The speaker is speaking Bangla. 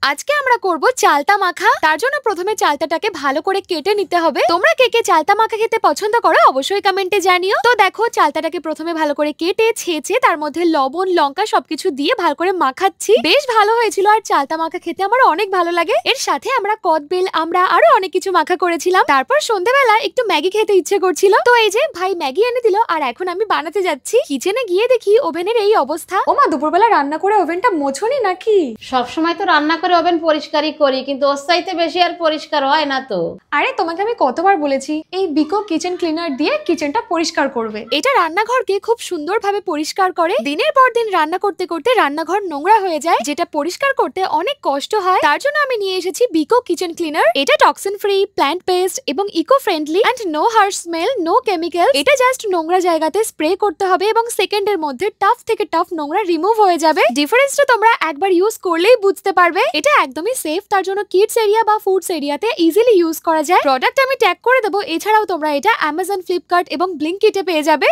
আজকে আমরা করব চালতা মাখা। তার জন্য প্রথমে চালতাটাকে ভালো করে কেটে নিতে হবে। তোমরা কে কে চালতা মাখা খেতে পছন্দ করো অবশ্যই কমেন্টে জানিও। তো দেখো চালতাটাকে প্রথমে ভালো করে কেটে ছেঁচে তার মধ্যে লবণ লঙ্কা সবকিছু দিয়ে ভালো করে মাখাচ্ছি। বেশ ভালো হয়েছিল, আর চালতা মাখা খেতে আমার অনেক ভালো লাগে। এর সাথে আমরা কদবেল আমরা আরো অনেক কিছু মাখা করেছিলাম। তারপর সন্ধ্যাবেলা একটু ম্যাগি খেতে ইচ্ছে করছিল, তো এই যে ভাই ম্যাগি এনে দিল, আর এখন আমি বানাতে যাচ্ছি। কিচেনে গিয়ে দেখি ওভেনের এই অবস্থা। ওমা, দুপুরবেলা রান্না করে ওভেনটা মোছনি নাকি? সবসময় তো রান্না করে ওভেন পরিষ্কারই করি, কিন্তু ওর চাইতে বেশি আর পরিষ্কার হয় না তো। আরে তোমাকে আমি কতবার বলেছি এই বিকো কিচেন ক্লিনার দিয়ে কিচেনটা পরিষ্কার করবে। এটা রান্নাঘরকে খুব সুন্দরভাবে পরিষ্কার করে। দিনের পর দিন রান্না করতে করতে রান্নাঘর নোংরা হয়ে যায়, যেটা পরিষ্কার করতে অনেক কষ্ট হয়। তার জন্য আমি নিয়ে এসেছি বিকো কিচেন ক্লিনার। এটা টক্সিন ফ্রি, প্ল্যান্ট বেসড এবং eco friendly and no harsh smell, no chemical. এটা জাস্ট নোংরা জায়গাতে স্প্রে করতে হবে এবং সেকেন্ডের মধ্যে টাফ থেকে টাফ নোংরা রিমুভ হয়ে যাবে। ডিফারেন্সটা তোমরা একবার ইউজ করলেই বুঝতে পারবে। এটা একদমই সেফ, তার জন্য কিডস এরিয়া বা ফুডস এরিয়াতে ইজিলি ইউজ করা যায়। প্রোডাক্ট আমি ট্যাগ করে দেবো। এছাড়াও তোমরা এটা অ্যামাজন, ফ্লিপকার্ট এবং ব্লিঙ্কিটে পেয়ে যাবে।